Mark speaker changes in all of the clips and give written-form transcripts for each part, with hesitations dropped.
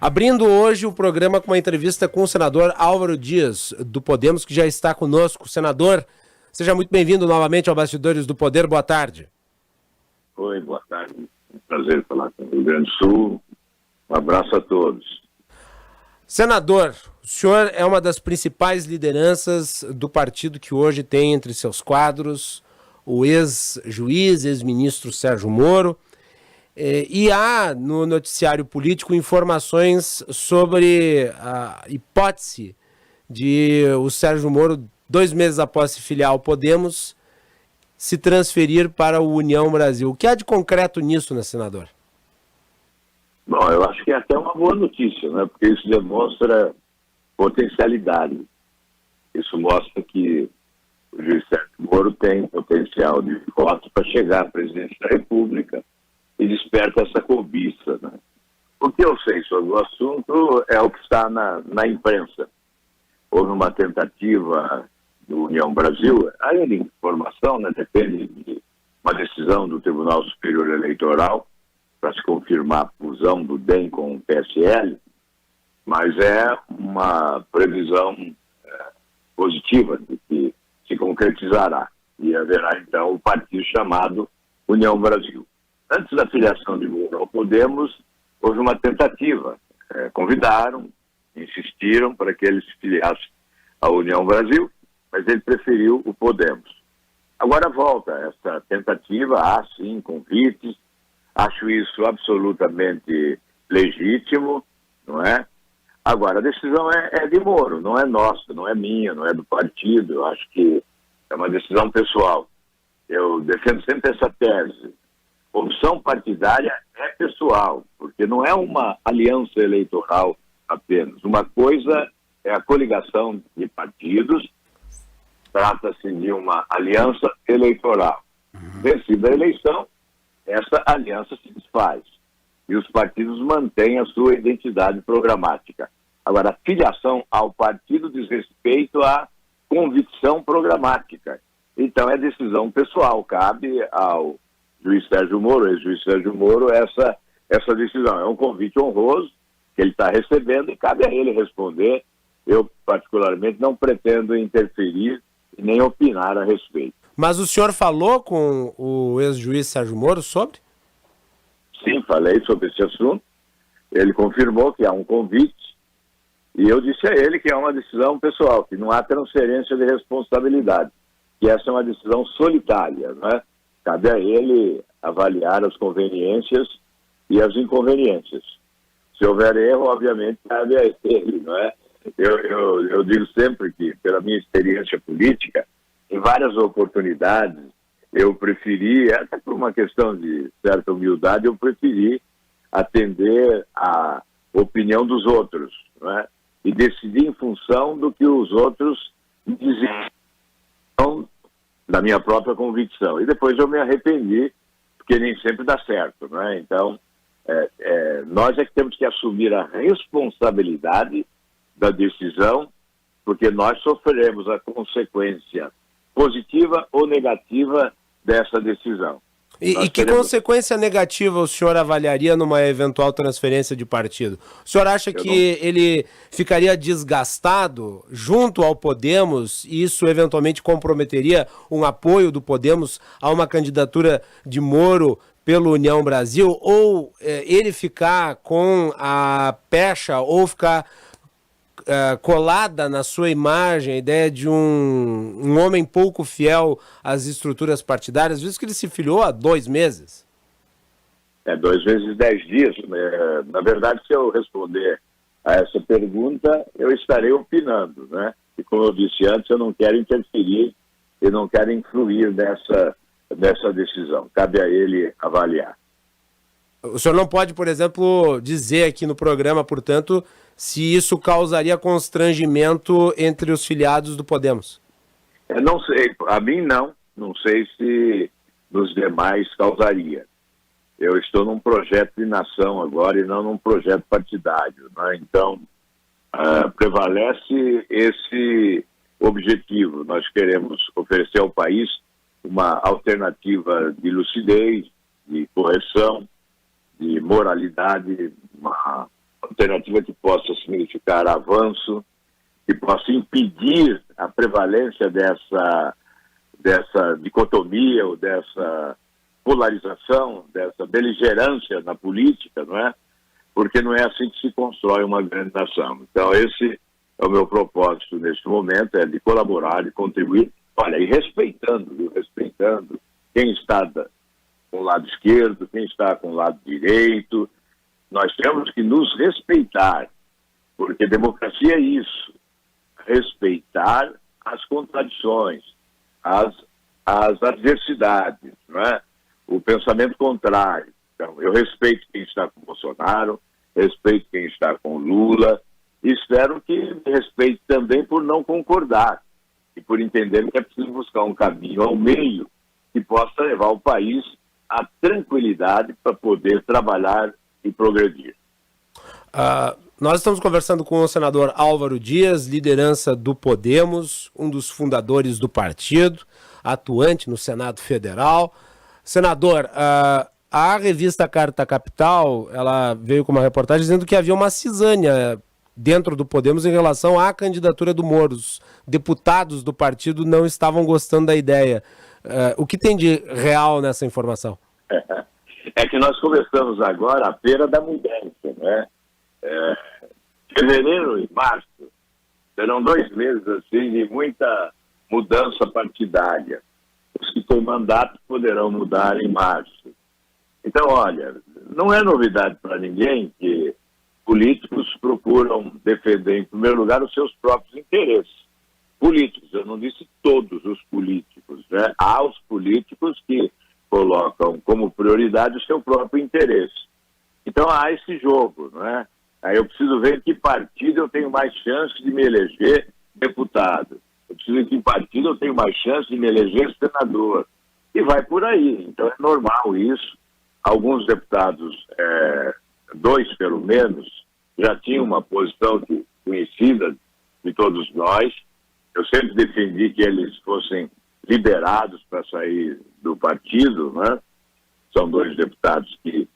Speaker 1: Abrindo hoje o programa com uma entrevista com o senador Álvaro Dias, do Podemos, que já está conosco. Senador, seja muito bem-vindo novamente ao Bastidores do Poder. Boa tarde.
Speaker 2: Oi, boa tarde. É um prazer falar com o Rio Grande do Sul. Um abraço a todos.
Speaker 1: Senador, o senhor é uma das principais lideranças do partido que hoje tem entre seus quadros o ex-juiz, ex-ministro Sérgio Moro. E há no noticiário político informações sobre a hipótese de o Sérgio Moro, 2 meses após se filiar ao Podemos, se transferir para o União Brasil. O que há de concreto nisso, né, senador?
Speaker 2: Bom, eu acho que é até uma boa notícia, né? Porque isso demonstra potencialidade. Isso mostra que o juiz Sérgio Moro tem potencial de voto para chegar à presidência da República e desperta essa cobiça, né? O que eu sei sobre o assunto é o que está na imprensa. Houve uma tentativa do União Brasil, ainda em informação, né? Depende de uma decisão do Tribunal Superior Eleitoral para se confirmar a fusão do DEM com o PSL, mas é uma previsão positiva de que se concretizará e haverá então o partido chamado União Brasil. Antes da filiação de Moro ao Podemos, houve uma tentativa. Convidaram, insistiram para que ele se filiasse à União Brasil, mas ele preferiu o Podemos. Agora volta essa tentativa, há sim convites, acho isso absolutamente legítimo, não é? Agora, a decisão é de Moro, não é nossa, não é minha, não é do partido, eu acho que é uma decisão pessoal. Eu defendo sempre essa tese. Opção partidária é pessoal, porque não é uma aliança eleitoral apenas. Uma coisa é a coligação de partidos, trata-se de uma aliança eleitoral. Vencida a eleição, essa aliança se desfaz e os partidos mantêm a sua identidade programática. Agora, a filiação ao partido diz respeito à convicção programática. Então, é decisão pessoal, cabe ao juiz Sérgio Moro, ex-juiz Sérgio Moro, essa decisão. É um convite honroso que ele está recebendo e cabe a ele responder. Eu, particularmente, não pretendo interferir e nem opinar a respeito.
Speaker 1: Mas o senhor falou com o ex-juiz Sérgio Moro sobre?
Speaker 2: Sim, falei sobre esse assunto. Ele confirmou que há um convite e eu disse a ele que é uma decisão pessoal, que não há transferência de responsabilidade, que essa é uma decisão solitária, né? Cabe a ele avaliar as conveniências e as inconveniências. Se houver erro, obviamente, cabe a ele, não é? Eu digo sempre que, pela minha experiência política, em várias oportunidades, eu preferi, até por uma questão de certa humildade, eu preferi atender à opinião dos outros, não é? E decidir em função do que os outros diziam, da minha própria convicção. E depois eu me arrependi, porque nem sempre dá certo, não é? Então, nós é que temos que assumir a responsabilidade da decisão, porque nós sofreremos a consequência positiva ou negativa dessa decisão.
Speaker 1: E que consequência negativa o senhor avaliaria numa eventual transferência de partido? O senhor acha que ele ficaria desgastado junto ao Podemos e isso eventualmente comprometeria um apoio do Podemos a uma candidatura de Moro pelo União Brasil? Ou ele ficar com a pecha ou ficar colada na sua imagem a ideia de um homem pouco fiel às estruturas partidárias, visto que ele se filiou há 2 meses?
Speaker 2: 2 meses e 10 dias. Na verdade, se eu responder a essa pergunta, eu estarei opinando, né? E como eu disse antes, eu não quero interferir e não quero influir nessa decisão. Cabe a ele avaliar.
Speaker 1: O senhor não pode, por exemplo, dizer aqui no programa, portanto, se isso causaria constrangimento entre os filiados do Podemos?
Speaker 2: Não sei, a mim não sei se nos demais causaria. Eu estou num projeto de nação agora e não num projeto partidário, né? Então, prevalece esse objetivo. Nós queremos oferecer ao país uma alternativa de lucidez, de correção, de moralidade, uma alternativa que possa significar avanço, que possa impedir a prevalência dessa dicotomia ou dessa polarização, dessa beligerância na política, não é? Porque não é assim que se constrói uma grande nação. Então, esse é o meu propósito neste momento, é de colaborar, de contribuir, olha, e respeitando quem está com o lado esquerdo, quem está com o lado direito. Nós temos que nos respeitar, porque democracia é isso, respeitar as contradições, as adversidades, não é? O pensamento contrário. Então, eu respeito quem está com Bolsonaro, respeito quem está com Lula, e espero que me respeite também por não concordar e por entender que é preciso buscar um caminho ao meio que possa levar o país à tranquilidade para poder trabalhar e progredir.
Speaker 1: Nós estamos conversando com o senador Álvaro Dias, liderança do Podemos, um dos fundadores do partido, atuante no Senado Federal. Senador, a revista Carta Capital, ela veio com uma reportagem dizendo que havia uma cisânia dentro do Podemos em relação à candidatura do Moro. Os deputados do partido não estavam gostando da ideia. O que tem de real nessa informação?
Speaker 2: É que nós começamos agora a Feira da Mudança, né? Fevereiro e março serão 2 meses assim de muita mudança partidária. Os que têm mandato poderão mudar em março. Então, olha, não é novidade para ninguém que políticos procuram defender, em primeiro lugar, os seus próprios interesses. Políticos, eu não disse todos os políticos, né? Há os políticos que colocam como prioridade o seu próprio interesse. Então, há esse jogo, não é? Aí eu preciso ver em que partido eu tenho mais chance de me eleger deputado. Eu preciso ver em que partido eu tenho mais chance de me eleger senador. E vai por aí. Então, é normal isso. Alguns deputados, 2 pelo menos, já tinham uma posição conhecida de todos nós. Eu sempre defendi que eles fossem liberados para sair do partido, né? São 2 deputados que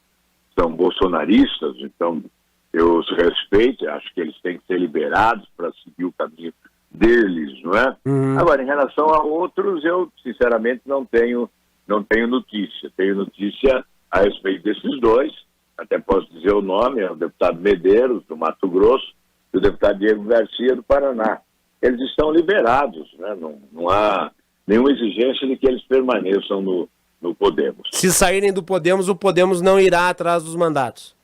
Speaker 2: são bolsonaristas, então eu os respeito, acho que eles têm que ser liberados para seguir o caminho deles, não é? Agora, em relação a outros, eu sinceramente não tenho notícia. Tenho notícia a respeito desses 2, até posso dizer o nome, é o deputado Medeiros, do Mato Grosso, e o deputado Diego Garcia, do Paraná. Eles estão liberados, né? Não há nenhuma exigência de que eles permaneçam no Podemos.
Speaker 1: Se saírem do Podemos, o Podemos não irá atrás dos mandatos.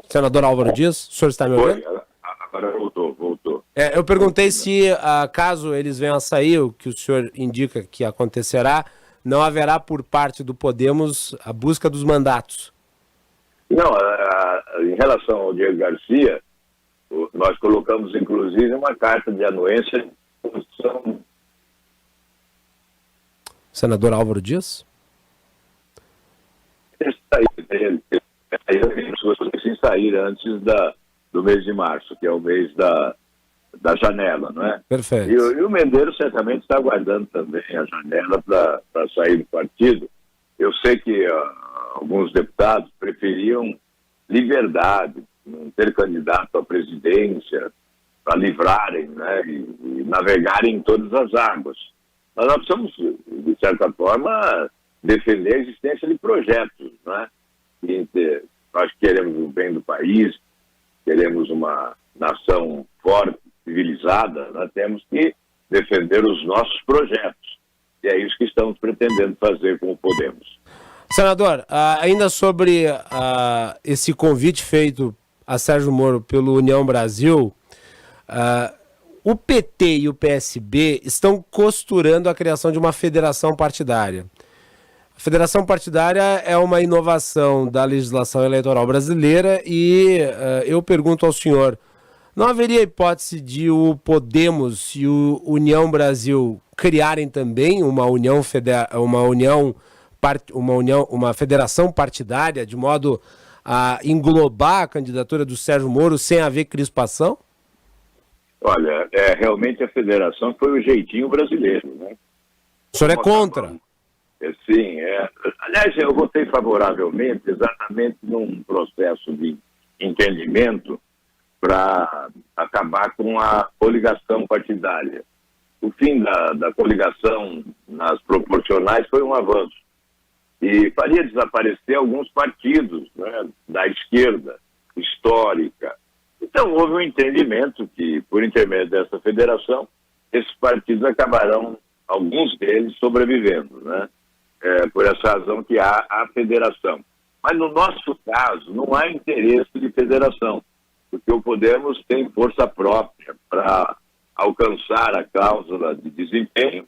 Speaker 1: Senador Álvaro Dias, o senhor está me ouvindo?
Speaker 2: Agora voltou.
Speaker 1: Eu perguntei se, caso eles venham a sair, o que o senhor indica que acontecerá, não haverá por parte do Podemos a busca dos mandatos.
Speaker 2: Não, em relação ao Diego Garcia, nós colocamos inclusive uma carta de anuência de posição.
Speaker 1: Senador Álvaro Dias?
Speaker 2: Sem sair antes do mês de março, que é o mês da janela, não é?
Speaker 1: Perfeito.
Speaker 2: E o Medeiros certamente está aguardando também a janela para sair do partido. Eu sei que alguns deputados preferiam liberdade, não ter candidato à presidência, para livrarem, né, e navegarem em todas as águas. Mas nós precisamos, de certa forma, defender a existência de projetos, não é? Nós queremos o bem do país, queremos uma nação forte, civilizada, nós temos que defender os nossos projetos. E é isso que estamos pretendendo fazer com o Podemos.
Speaker 1: Senador, ainda sobre esse convite feito a Sérgio Moro pelo União Brasil, o PT e o PSB estão costurando a criação de uma federação partidária. A federação partidária é uma inovação da legislação eleitoral brasileira e eu pergunto ao senhor, não haveria hipótese de o Podemos e o União Brasil criarem também uma federação partidária de modo a englobar a candidatura do Sérgio Moro sem haver crispação?
Speaker 2: Olha, realmente a federação foi o jeitinho brasileiro, né?
Speaker 1: O senhor é contra?
Speaker 2: Sim, aliás, eu votei favoravelmente exatamente num processo de entendimento para acabar com a coligação partidária. O fim da coligação nas proporcionais foi um avanço e faria desaparecer alguns partidos, né, da esquerda histórica. Então houve um entendimento que, por intermédio dessa federação, esses partidos acabarão, alguns deles, sobrevivendo, né? Por essa razão que há a federação. Mas no nosso caso não há interesse de federação, porque o Podemos tem força própria para alcançar a cláusula de desempenho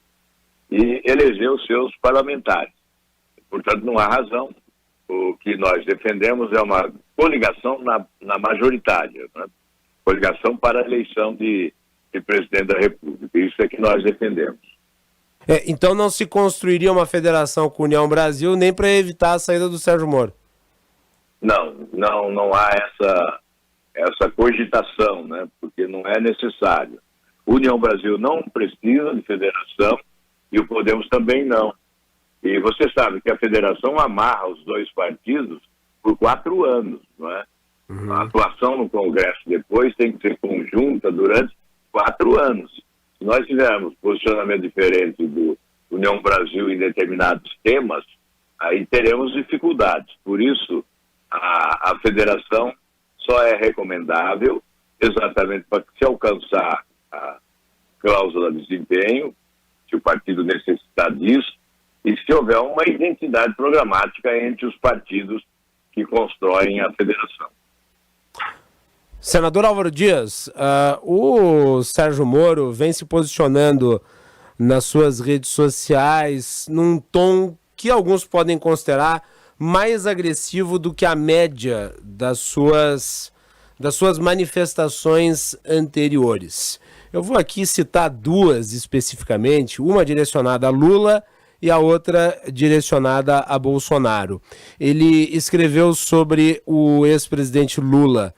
Speaker 2: e eleger os seus parlamentares. Portanto, não há razão. O que nós defendemos é uma coligação na majoritária, né? Coligação para a eleição de presidente da República. Isso é que nós defendemos.
Speaker 1: Então não se construiria uma federação com a União Brasil nem para evitar a saída do Sérgio Moro?
Speaker 2: Não há essa cogitação, né? Porque não é necessário. União Brasil não precisa de federação e o Podemos também não. E você sabe que a federação amarra os dois partidos por 4 anos, não é? Uhum. A atuação no Congresso depois tem que ser conjunta durante 4 anos. Se nós tivermos posicionamento diferente do União Brasil em determinados temas, aí teremos dificuldades. Por isso, a federação só é recomendável exatamente para se alcançar a cláusula de desempenho, se o partido necessitar disso, e se houver uma identidade programática entre os partidos que constroem a federação.
Speaker 1: Senador Álvaro Dias, o Sérgio Moro vem se posicionando nas suas redes sociais num tom que alguns podem considerar mais agressivo do que a média das suas manifestações anteriores. Eu vou aqui citar 2 especificamente, uma direcionada a Lula e a outra direcionada a Bolsonaro. Ele escreveu sobre o ex-presidente Lula,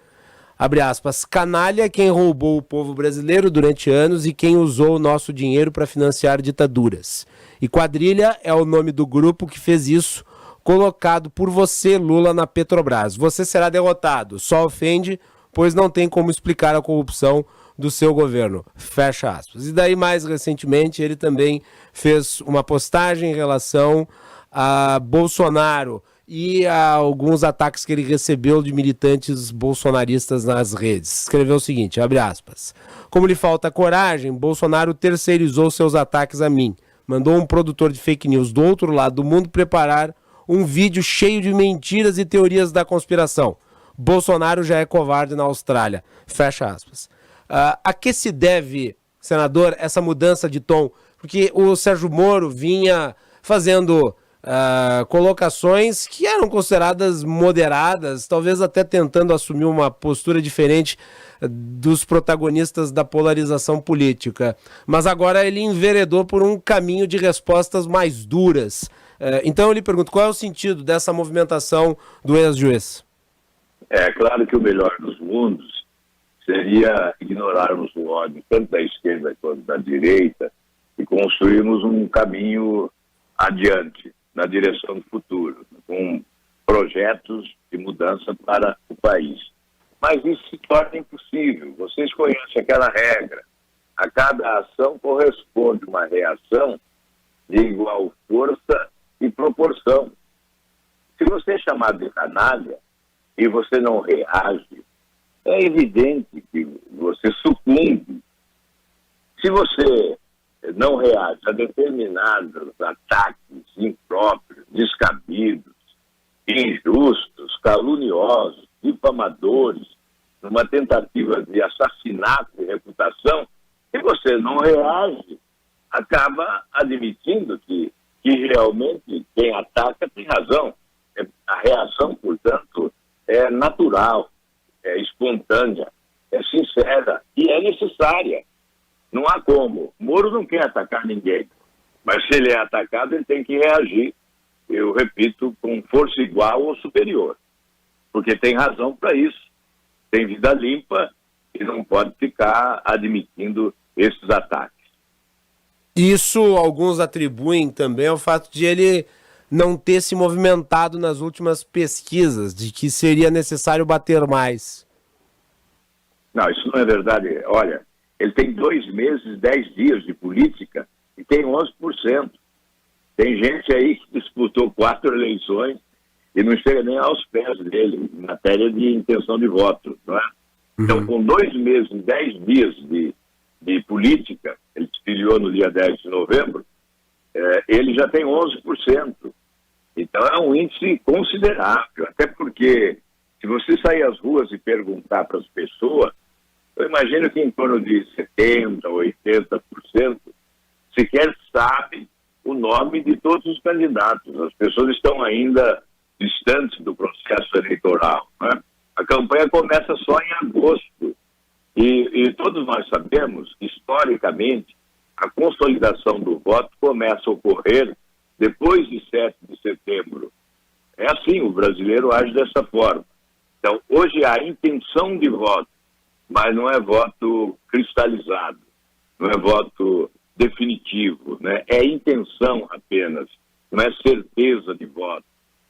Speaker 1: abre aspas, canalha quem roubou o povo brasileiro durante anos e quem usou o nosso dinheiro para financiar ditaduras. E quadrilha é o nome do grupo que fez isso, colocado por você, Lula, na Petrobras. Você será derrotado, só ofende, pois não tem como explicar a corrupção do seu governo, fecha aspas. E daí, mais recentemente, ele também fez uma postagem em relação a Bolsonaro e a alguns ataques que ele recebeu de militantes bolsonaristas nas redes. Escreveu o seguinte, abre aspas, como lhe falta coragem, Bolsonaro terceirizou seus ataques a mim, mandou um produtor de fake news do outro lado do mundo preparar um vídeo cheio de mentiras e teorias da conspiração. Bolsonaro já é covarde na Austrália, fecha aspas. A que se deve, senador, essa mudança de tom? Porque o Sérgio Moro vinha fazendo colocações que eram consideradas moderadas, talvez até tentando assumir uma postura diferente dos protagonistas da polarização política. Mas agora ele enveredou por um caminho de respostas mais duras. Então eu lhe pergunto, qual é o sentido dessa movimentação do ex-juiz?
Speaker 2: É claro que o melhor dos mundos seria ignorarmos o ódio, tanto da esquerda quanto da direita, e construirmos um caminho adiante, na direção do futuro, com projetos de mudança para o país. Mas isso se torna impossível. Vocês conhecem aquela regra. A cada ação corresponde uma reação de igual força e proporção. Se você é chamado de canalha e você não reage, é evidente que você sucumbe. Se você não reage a determinados ataques impróprios, descabidos, injustos, caluniosos, difamadores, numa tentativa de assassinato de reputação, se você não reage, acaba admitindo que realmente quem ataca tem razão. A reação, portanto, é natural, é espontânea, é sincera e é necessária. Não há como. Moro não quer atacar ninguém, mas se ele é atacado, ele tem que reagir, eu repito, com força igual ou superior, porque tem razão para isso. Tem vida limpa e não pode ficar admitindo esses ataques.
Speaker 1: Isso alguns atribuem também ao fato de ele não ter se movimentado nas últimas pesquisas, de que seria necessário bater mais.
Speaker 2: Não, isso não é verdade. Olha, ele tem 2 meses, 10 dias de política e tem 11%. Tem gente aí que disputou 4 eleições e não chega nem aos pés dele, em matéria de intenção de voto, não é? Então, com 2 meses, 10 dias de política, ele se filiou no dia 10 de novembro, ele já tem 11%. Então, é um índice considerável, até porque, se você sair às ruas e perguntar para as pessoas, eu imagino que em torno de 70%, 80% sequer sabe o nome de todos os candidatos. As pessoas estão ainda distantes do processo eleitoral, né? A campanha começa só em agosto. E todos nós sabemos, historicamente, a consolidação do voto começa a ocorrer depois de 7 de setembro. É assim, o brasileiro age dessa forma. Então, hoje há intenção de voto, mas não é voto cristalizado, não é voto definitivo, né? É intenção apenas, não é certeza de voto.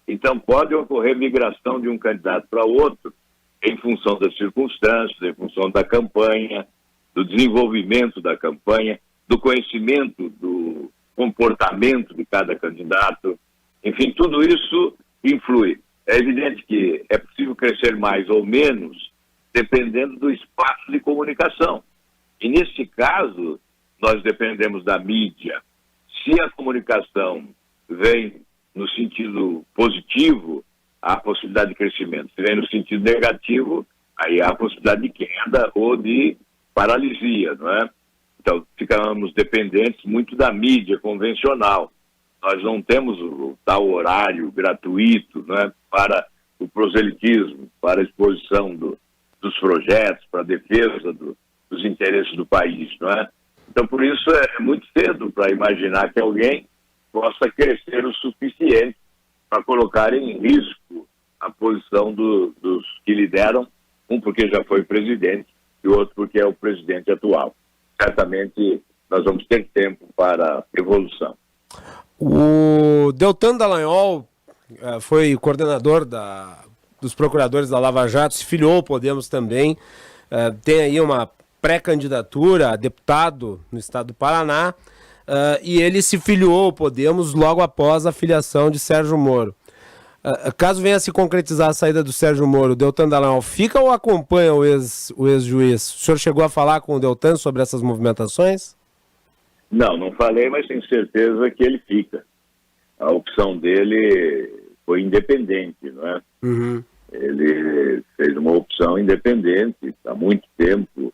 Speaker 2: Então, pode ocorrer migração de um candidato para outro em função das circunstâncias, em função da campanha, do desenvolvimento da campanha, do conhecimento do comportamento de cada candidato. Enfim, tudo isso influi. É evidente que é possível crescer mais ou menos dependendo do espaço de comunicação. E, nesse caso, nós dependemos da mídia. Se a comunicação vem no sentido positivo, há a possibilidade de crescimento. Se vem no sentido negativo, aí há a possibilidade de queda ou de paralisia, não é? Então, ficamos dependentes muito da mídia convencional. Nós não temos o tal horário gratuito, não é, para o proselitismo, para a exposição dos projetos, para a defesa dos interesses do país, não é? Então, por isso, é muito cedo para imaginar que alguém possa crescer o suficiente para colocar em risco a posição dos que lideram, um porque já foi presidente e o outro porque é o presidente atual. Certamente nós vamos ter tempo para evolução.
Speaker 1: O Deltan Dallagnol foi coordenador dos procuradores da Lava Jato, se filiou ao Podemos também, tem aí uma pré-candidatura a deputado no estado do Paraná, e ele se filiou ao Podemos logo após a filiação de Sérgio Moro. Caso venha a se concretizar a saída do Sérgio Moro, o Deltan Dallagnol fica ou acompanha o ex-juiz? O senhor chegou a falar com o Deltan sobre essas movimentações?
Speaker 2: Não falei, mas tenho certeza que ele fica. A opção dele foi independente, não é?
Speaker 1: Uhum.
Speaker 2: Ele fez uma opção independente. Há muito tempo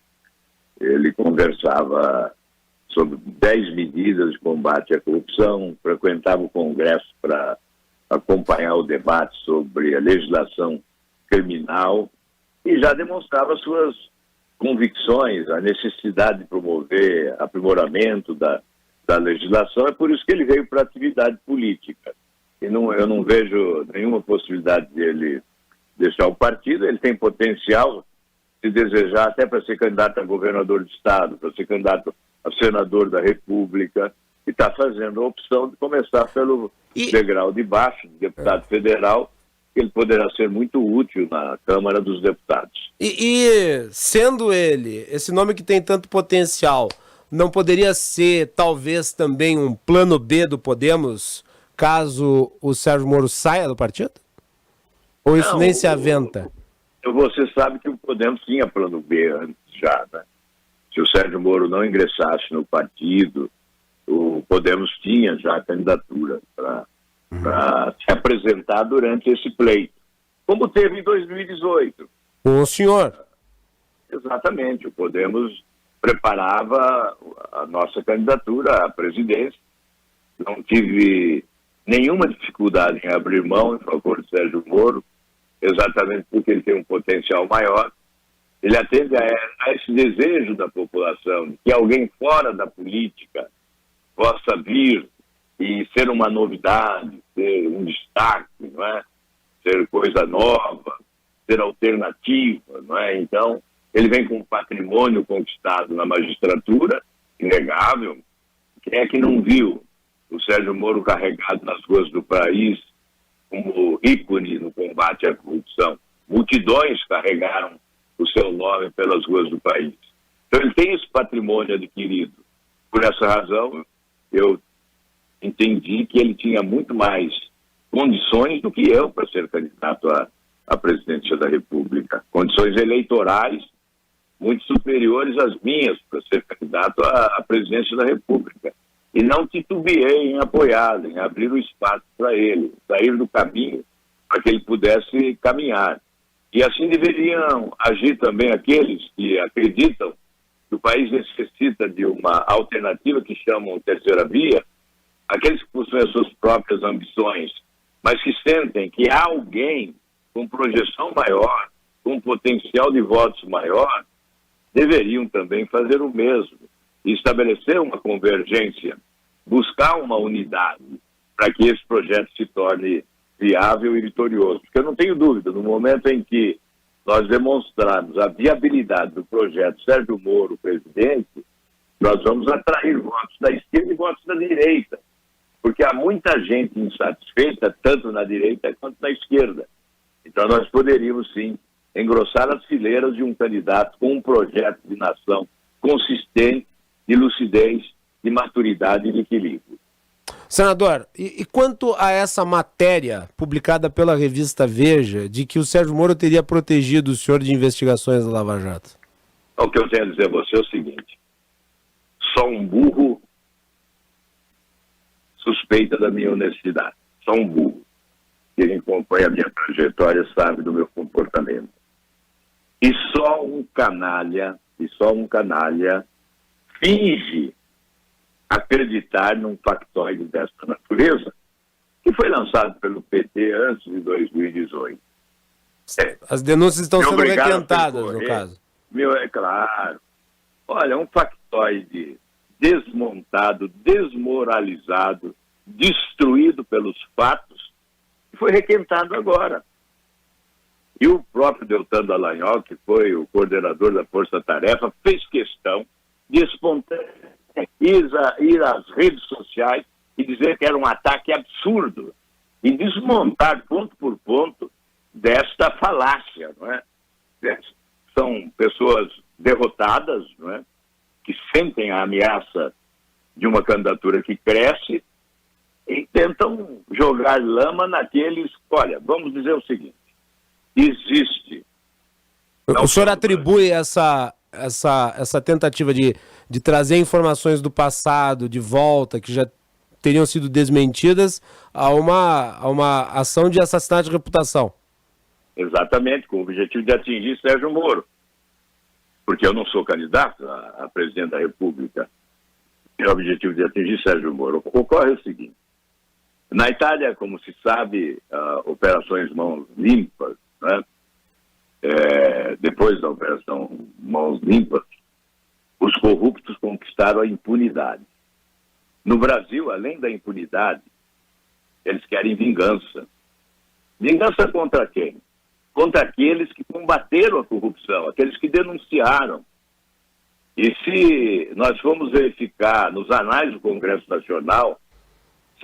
Speaker 2: ele conversava sobre 10 medidas de combate à corrupção, frequentava o Congresso para acompanhar o debate sobre a legislação criminal e já demonstrava suas convicções, a necessidade de promover aprimoramento da legislação. É por isso que ele veio para a atividade política. Eu não vejo nenhuma possibilidade de ele deixar o partido. Ele tem potencial, se desejar, até para ser candidato a governador de estado, para ser candidato a senador da República, e está fazendo a opção de começar pelo degrau de baixo, de deputado federal, que ele poderá ser muito útil na Câmara dos Deputados.
Speaker 1: E sendo ele, esse nome que tem tanto potencial, não poderia ser talvez também um plano B do Podemos, caso o Sérgio Moro saia do partido? Ou isso nem se aventa?
Speaker 2: Você sabe que o Podemos tinha plano B antes já, né? Se o Sérgio Moro não ingressasse no partido, o Podemos tinha já a candidatura para se apresentar durante esse pleito, como teve em 2018.
Speaker 1: Com o senhor?
Speaker 2: Exatamente, o Podemos preparava a nossa candidatura à presidência. Não tive nenhuma dificuldade em abrir mão em favor de Sérgio Moro, exatamente porque ele tem um potencial maior. Ele atende a esse desejo da população, de que alguém fora da política possa vir e ser uma novidade, ser um destaque, não é? Ser coisa nova, ser alternativa, não é? Então, ele vem com um patrimônio conquistado na magistratura, inegável, Quem é que não viu o Sérgio Moro carregado nas ruas do país como ícone no combate à corrupção? Multidões carregaram o seu nome pelas ruas do país. Então ele tem esse patrimônio adquirido. Por essa razão, eu entendi que ele tinha muito mais condições do que eu para ser candidato à presidência da República. Condições eleitorais muito superiores às minhas para ser candidato à presidência da República. E não titubeei em apoiá-lo, em abrir o espaço para ele, sair do caminho para que ele pudesse caminhar. E assim deveriam agir também aqueles que acreditam que o país necessita de uma alternativa que chamam terceira via, aqueles que possuem as suas próprias ambições, mas que sentem que há alguém com projeção maior, com potencial de votos maior, deveriam também fazer o mesmo e estabelecer uma convergência, buscar uma unidade para que esse projeto se torne viável e vitorioso. Porque eu não tenho dúvida, no momento em que nós demonstrarmos a viabilidade do projeto Sérgio Moro, presidente, nós vamos atrair votos da esquerda e votos da direita, porque há muita gente insatisfeita, tanto na direita quanto na esquerda. Então nós poderíamos, sim, engrossar as fileiras de um candidato com um projeto de nação consistente, de lucidez, de maturidade e de equilíbrio.
Speaker 1: Senador, e quanto a essa matéria publicada pela revista Veja, de que o Sérgio Moro teria protegido o senhor de investigações da Lava Jato?
Speaker 2: O que eu tenho a dizer a você é o seguinte: só um burro suspeita da minha honestidade. Só um burro. Quem acompanha a minha trajetória sabe do meu comportamento. E só um canalha finge acreditar num factoide dessa natureza, que foi lançado pelo PT antes de 2018.
Speaker 1: As denúncias estão sendo requentadas, no caso.
Speaker 2: É claro. Olha, um factoide desmontado, desmoralizado, destruído pelos fatos, foi requentado agora. E o próprio Deltan Dallagnol, que foi o coordenador da Força Tarefa, fez questão de ir às redes sociais e dizer que era um ataque absurdo e desmontar ponto por ponto desta falácia, não é? São pessoas derrotadas, não é? Que sentem a ameaça de uma candidatura que cresce e tentam jogar lama naqueles... Olha, vamos dizer o seguinte: existe...
Speaker 1: O senhor atribui essa tentativa de trazer informações do passado de volta, que já teriam sido desmentidas, a uma ação de assassinato de reputação?
Speaker 2: Exatamente, com o objetivo de atingir Sérgio Moro. Porque eu não sou candidato a presidente da República. É o objetivo de atingir Sérgio Moro. Ocorre o seguinte: na Itália, como se sabe, operações Mãos Limpas, né? Depois da Operação Mãos Limpas, os corruptos conquistaram a impunidade. No Brasil, além da impunidade, eles querem vingança. Vingança contra quem? Contra aqueles que combateram a corrupção, aqueles que denunciaram. E se nós formos verificar nos anais do Congresso Nacional,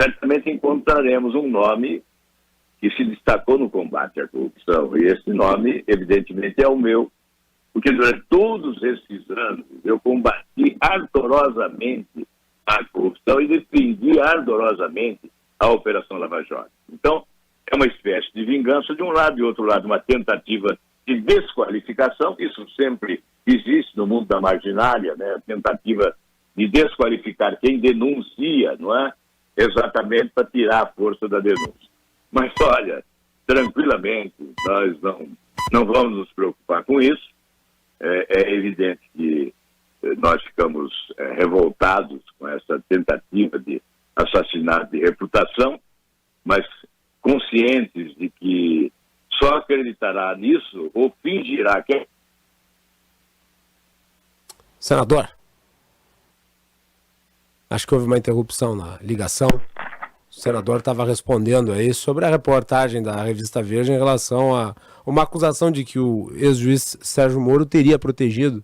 Speaker 2: certamente encontraremos um nome que se destacou no combate à corrupção. E esse nome, evidentemente, é o meu, porque durante todos esses anos eu combati ardorosamente a corrupção e defendi ardorosamente a Operação Lava Jato. Então, é uma espécie de vingança de um lado e do outro lado, uma tentativa de desqualificação. Isso sempre existe no mundo da marginália, né? A tentativa de desqualificar quem denuncia, não é? Exatamente para tirar a força da denúncia. Mas, olha, tranquilamente, nós não vamos nos preocupar com isso. É evidente que nós ficamos revoltados com essa tentativa de assassinato de reputação, mas conscientes de que só acreditará nisso ou fingirá que...
Speaker 1: Senador, acho que houve uma interrupção na ligação. O senador estava respondendo aí sobre a reportagem da revista Veja em relação a uma acusação de que o ex-juiz Sérgio Moro teria protegido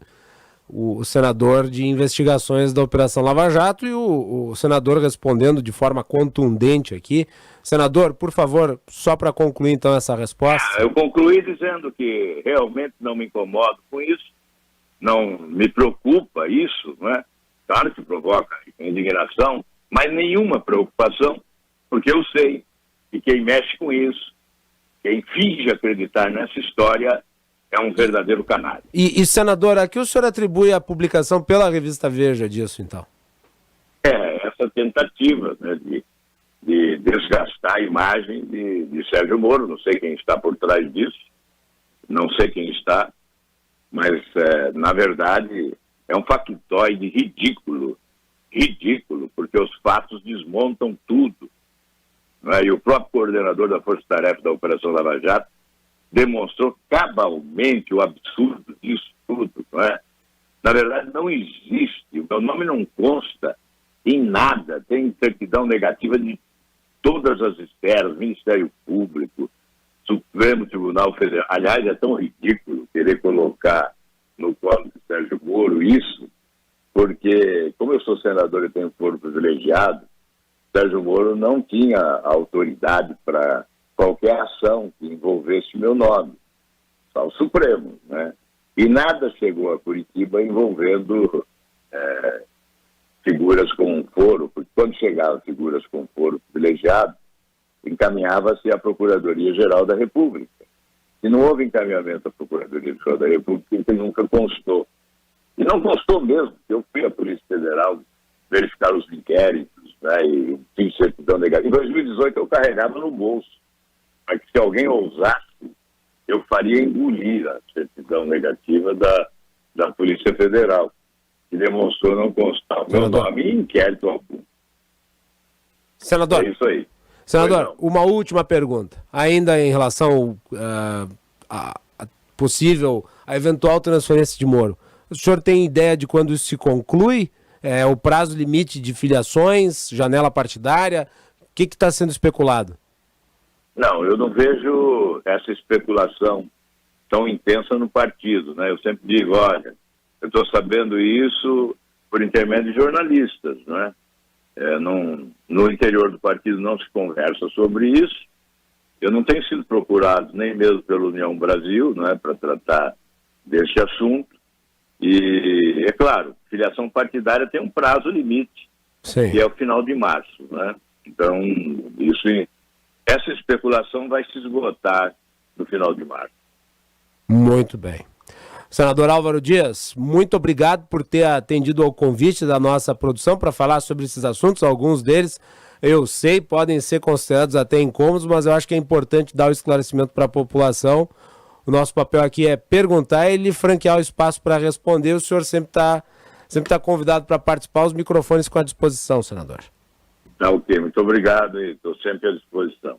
Speaker 1: o senador de investigações da Operação Lava Jato e o senador respondendo de forma contundente aqui. Senador, por favor, só para concluir então essa resposta.
Speaker 2: Eu concluí dizendo que realmente não me incomodo com isso, não me preocupa isso, não é? Claro que provoca indignação, mas nenhuma preocupação, porque eu sei que quem mexe com isso, quem finge acreditar nessa história, é um verdadeiro canalha.
Speaker 1: E senador, a que o senhor atribui a publicação pela revista Veja disso, então?
Speaker 2: Essa tentativa, né, de desgastar a imagem de Sérgio Moro. Não sei quem está por trás disso, não sei quem está, mas, na verdade, é um factoide ridículo, porque os fatos desmontam tudo. Não é? E o próprio coordenador da Força Tarefa da Operação Lava Jato demonstrou cabalmente o absurdo disso tudo, não é? Na verdade, não existe, o meu nome não consta em nada, tem certidão negativa de todas as esferas, Ministério Público, Supremo Tribunal Federal. Aliás, é tão ridículo querer colocar no colo de Sérgio Moro isso, porque, como eu sou senador e tenho foro privilegiado, Sérgio Moro não tinha autoridade para qualquer ação que envolvesse o meu nome, só o Supremo, né? E nada chegou a Curitiba envolvendo figuras com foro, porque quando chegavam figuras com foro privilegiado, encaminhava-se à Procuradoria-Geral da República. Se não houve encaminhamento à Procuradoria-Geral da República, isso nunca constou. E não constou mesmo, porque eu fui à Polícia Federal verificar os inquéritos, né, e fiz certidão negativa. Em 2018 eu carregava no bolso. Mas se alguém ousasse, eu faria engolir a certidão negativa da Polícia Federal, que demonstrou não constar o meu nome em inquérito algum.
Speaker 1: Senador,
Speaker 2: é isso aí.
Speaker 1: Senador, uma última pergunta. Ainda em relação a possível, a eventual transferência de Moro. O senhor tem ideia de quando isso se conclui? O prazo limite de filiações, janela partidária? O que está sendo especulado?
Speaker 2: Não, eu não vejo essa especulação tão intensa no partido, né? Eu sempre digo, olha, eu estou sabendo isso por intermédio de jornalistas, né? No interior do partido não se conversa sobre isso. Eu não tenho sido procurado nem mesmo pela União Brasil, não é, para tratar desse assunto. E, é claro, filiação partidária tem um prazo limite,
Speaker 1: Sim.
Speaker 2: que é o final de março, né? Então, essa especulação vai se esgotar no final de março.
Speaker 1: Muito bem. Senador Álvaro Dias, muito obrigado por ter atendido ao convite da nossa produção para falar sobre esses assuntos. Alguns deles, eu sei, podem ser considerados até incômodos, mas eu acho que é importante dar o esclarecimento para a população. O nosso papel aqui é perguntar e lhe franquear o espaço para responder. O senhor sempre tá convidado para participar, os microfones ficam à disposição, senador.
Speaker 2: Tá ok, muito obrigado e estou sempre à disposição.